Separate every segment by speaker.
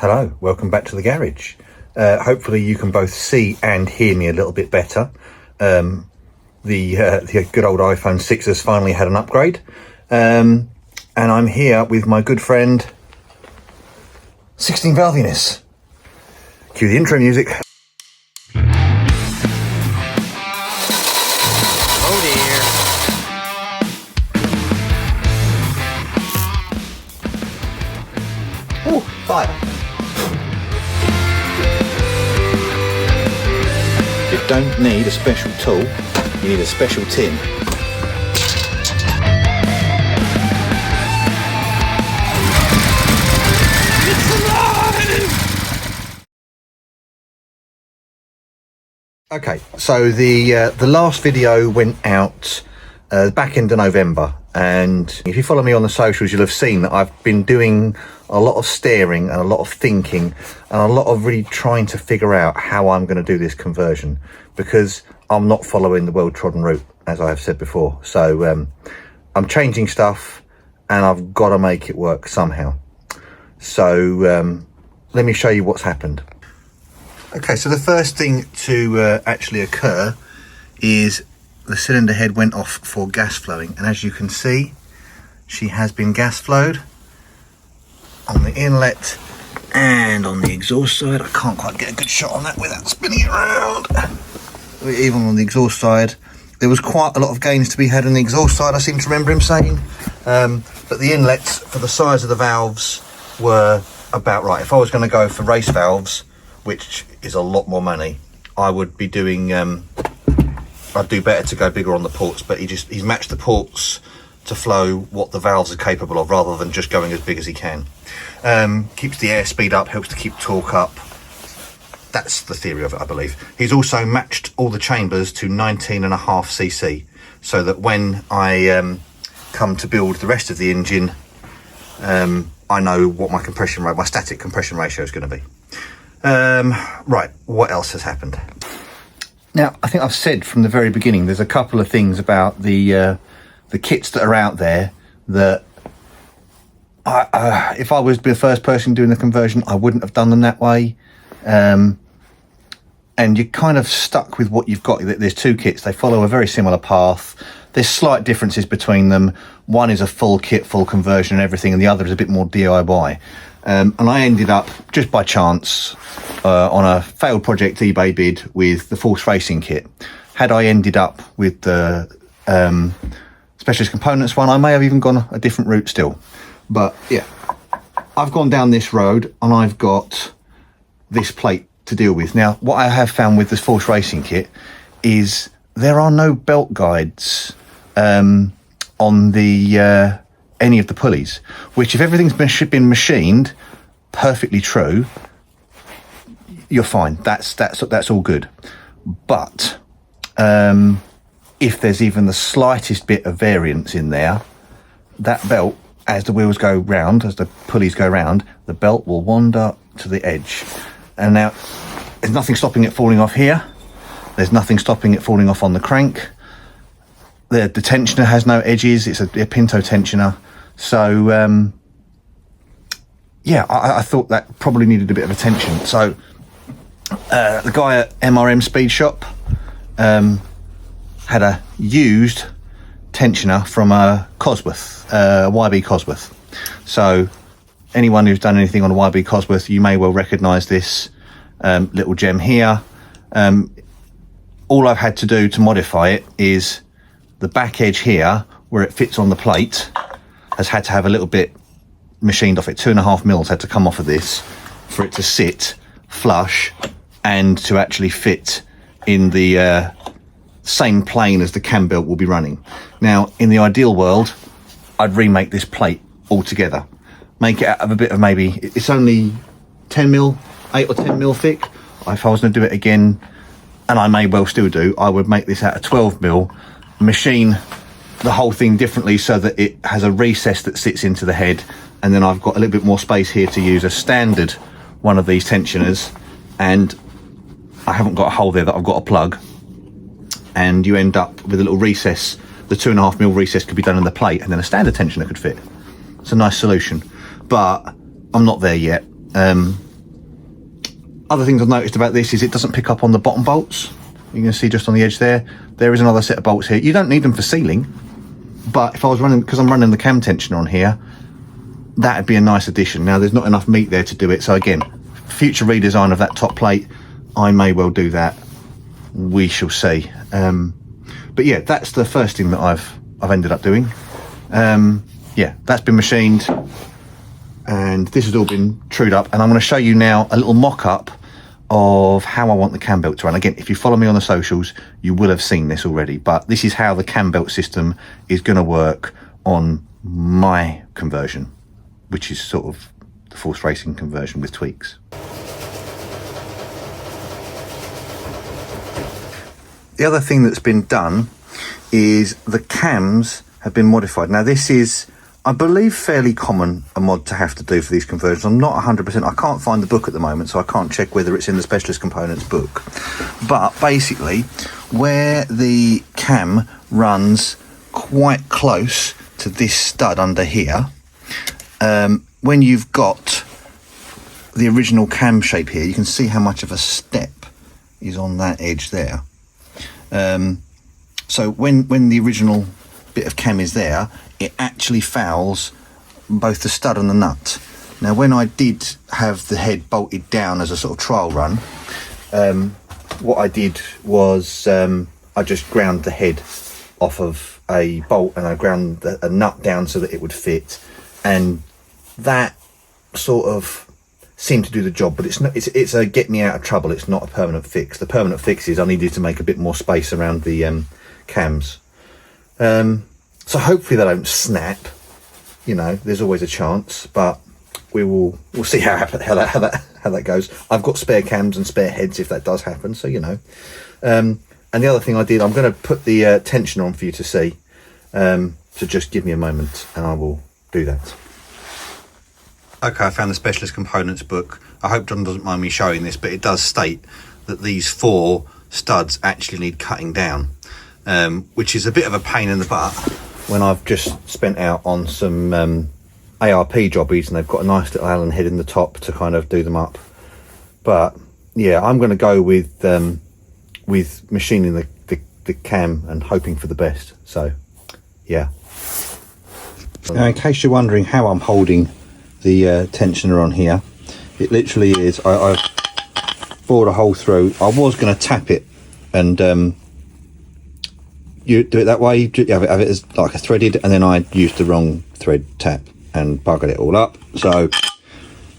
Speaker 1: Hello, welcome back to the garage. Hopefully you can both see and hear me a little bit better. The good old iPhone 6 has finally had an upgrade. And I'm here with my good friend 16 Valviness. Cue the intro music.
Speaker 2: Oh dear.
Speaker 1: Oh, fire. You don't need a special tool, you need a special tin. Okay, so the last video went out back end of November, and if you follow me on the socials, you'll have seen that I've been doing a lot of staring and a lot of thinking and a lot of really trying to figure out how I'm going to do this conversion, because I'm not following the well-trodden route, as I have said before. So I'm changing stuff and I've got to make it work somehow. So let me show you what's happened. Okay, so the first thing to actually occur is the cylinder head went off for gas flowing, and as you can see, she has been gas flowed on the inlet and on the exhaust side. I can't quite get a good shot on that without spinning it around. Even on the exhaust side, there was quite a lot of gains to be had on the exhaust side, I seem to remember him saying, but the inlets for the size of the valves were about right. If I was going to go for race valves, which is a lot more money, I would be doing I'd do better to go bigger on the ports, but he's matched the ports to flow what the valves are capable of, rather than just going as big as he can. Keeps the airspeed up, helps to keep torque up. That's the theory of it, I believe. He's also matched all the chambers to 19.5 cc, so that when I come to build the rest of the engine, I know what my compression rate, my static compression ratio is going to be. Right, what else has happened? Now, I think I've said from the very beginning, there's a couple of things about the kits that are out there that if I was the first person doing the conversion, I wouldn't have done them that way. And you're kind of stuck with what you've got. There's two kits, they follow a very similar path. There's slight differences between them. One is a full kit, full conversion and everything, and the other is a bit more DIY. And I ended up, just by chance, on a failed project eBay bid with the Force Racing kit. Had I ended up with the Specialist Components one, I may have even gone a different route still. But yeah, I've gone down this road and I've got this plate to deal with. Now, what I have found with this Force Racing kit is there are no belt guides on the any of the pulleys, which, if everything's been machined perfectly true, you're fine. That's all good. But if there's even the slightest bit of variance in there, that belt, as the wheels go round, as the pulleys go round, the belt will wander to the edge. And now there's nothing stopping it falling off here. There's nothing stopping it falling off on the crank. The tensioner has no edges. It's a Pinto tensioner. So yeah, I thought that probably needed a bit of attention. So the guy at MRM Speed Shop had a used tensioner from Cosworth, YB Cosworth. So anyone who's done anything on a YB Cosworth, you may well recognise this little gem here. All I've had to do to modify it is the back edge here, where it fits on the plate, has had to have a little bit machined off it. 2.5 mils had to come off of this for it to sit flush and to actually fit in the same plane as the cam belt will be running. Now, in the ideal world, I'd remake this plate altogether, make it out of a bit of, maybe it's only 10 mil, 8 or 10 mil thick. If I was going to do it again, and I may well still do, I would make this out of 12 mil, machine the whole thing differently so that it has a recess that sits into the head, and then I've got a little bit more space here to use a standard one of these tensioners, and I haven't got a hole there that I've got to plug, and you end up with a little recess. The 2.5 mil recess could be done in the plate, and then a standard tensioner could fit. It's a nice solution, but I'm not there yet. Other things I've noticed about this is it doesn't pick up on the bottom bolts. You can see just on the edge there is another set of bolts here. You don't need them for sealing, but if I was running, because I'm running the cam tensioner on here, that'd be a nice addition. Now there's not enough meat there to do it, so again, future redesign of that top plate, I may well do that. We shall see. But yeah, that's the first thing that I've ended up doing. Yeah, that's been machined, and this has all been trued up, and I'm going to show you now a little mock-up of how I want the cam belt to run. Again, if you follow me on the socials, you will have seen this already, but this is how the cam belt system is going to work on my conversion, which is sort of the Force Racing conversion with tweaks. The other thing that's been done is the cams have been modified. Now this is, I believe, fairly common a mod to have to do for these conversions. I'm not 100%, I can't find the book at the moment, so I can't check whether it's in the Specialist Components book. But basically, where the cam runs quite close to this stud under here, when you've got the original cam shape here, you can see how much of a step is on that edge there. So when the original bit of cam is there, it actually fouls both the stud and the nut. Now when I did have the head bolted down as a sort of trial run, what I did was I just ground the head off of a bolt, and I ground a nut down so that it would fit, and that sort of seemed to do the job. But it's a get me out of trouble, it's not a permanent fix. The permanent fix is I needed to make a bit more space around the cams. So hopefully they don't snap, you know, there's always a chance, but we'll see how that goes. I've got spare cams and spare heads if that does happen, so you know. And the other thing I did, I'm going to put the tensioner on for you to see, so just give me a moment and I will do that. Okay, I found the Specialist Components book. I hope John doesn't mind me showing this, but it does state that these 4 studs actually need cutting down, which is a bit of a pain in the butt when I've just spent out on some ARP jobbies and they've got a nice little Allen head in the top to kind of do them up. But yeah, I'm going to go with machining the cam and hoping for the best. So yeah. Now, in case you're wondering how I'm holding the tensioner on here, it literally is, I bored a hole through. I was going to tap it, and you do it that way, you have it as like a threaded, and then I used the wrong thread tap and buggered it all up. So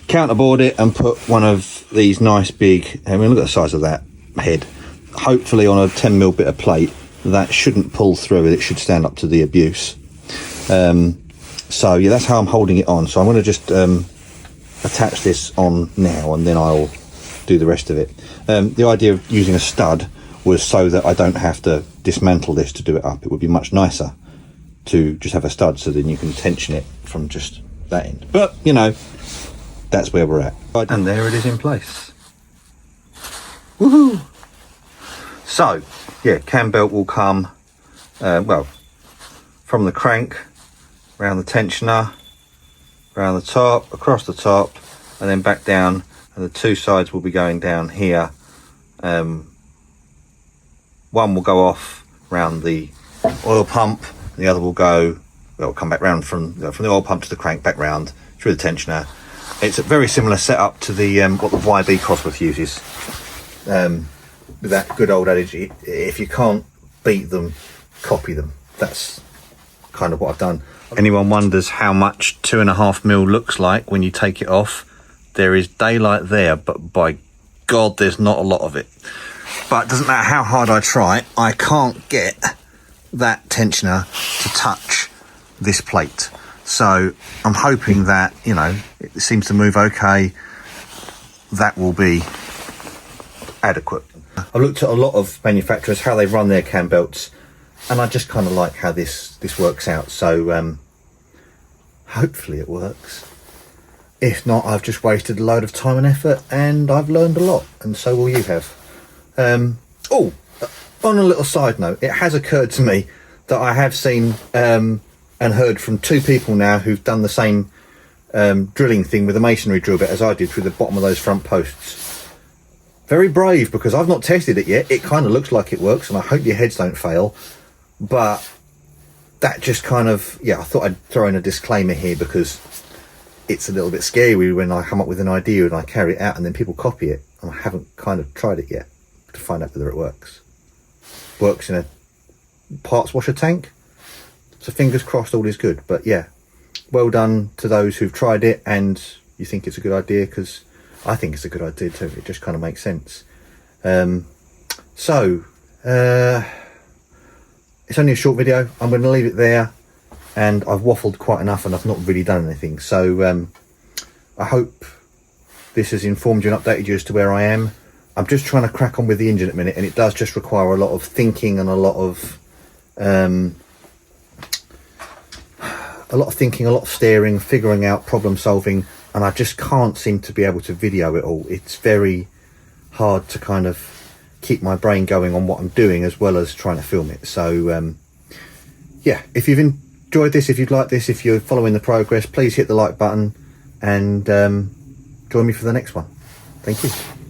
Speaker 1: counterboard it and put one of these nice big, I mean look at the size of that head, hopefully on a 10mm bit of plate that shouldn't pull through, it should stand up to the abuse. So yeah, that's how I'm holding it on. So I'm going to just attach this on now, and then I'll do the rest of it. The idea of using a stud was so that I don't have to dismantle this to do it up. It would be much nicer to just have a stud, so then you can tension it from just that end. But you know, that's where we're at. And there it is in place. Woohoo! So yeah, cam belt will come well from the crank, around the tensioner, around the top, across the top, and then back down, and the 2 sides will be going down here. One will go off round the oil pump, and the other will go, well, come back round from the oil pump to the crank, back round through the tensioner. It's a very similar setup to the what the YB Cosworth uses. With that good old adage, if you can't beat them, copy them. That's kind of what I've done. Anyone wonders how much 2.5mm looks like when you take it off, there is daylight there, but by God, there's not a lot of it. But it doesn't matter how hard I try, I can't get that tensioner to touch this plate. So I'm hoping that, you know, it seems to move okay. That will be adequate. I've looked at a lot of manufacturers, how they run their cam belts, and I just kind of like how this works out. So hopefully it works. If not, I've just wasted a load of time and effort, and I've learned a lot, and so will you have. Oh, on a little side note, it has occurred to me that I have seen and heard from 2 people now who've done the same drilling thing with a masonry drill bit as I did through the bottom of those front posts. Very brave, because I've not tested it yet. It kind of looks like it works, and I hope your heads don't fail. But that just kind of, yeah, I thought I'd throw in a disclaimer here, because it's a little bit scary when I come up with an idea and I carry it out and then people copy it. And I haven't kind of tried it yet to find out whether it works. Works in a parts washer tank. So fingers crossed all is good. But yeah, well done to those who've tried it and you think it's a good idea, because I think it's a good idea too. It just kind of makes sense. It's only a short video. I'm going to leave it there, and I've waffled quite enough and I've not really done anything. So I hope this has informed you and updated you as to where I am. I'm just trying to crack on with the engine at the minute, and it does just require a lot of thinking and a lot of thinking, a lot of steering, figuring out, problem solving, and I just can't seem to be able to video it all. It's very hard to kind of keep my brain going on what I'm doing as well as trying to film it. So yeah, if you've enjoyed this, if you'd like this, if you're following the progress, please hit the like button and join me for the next one. Thank you.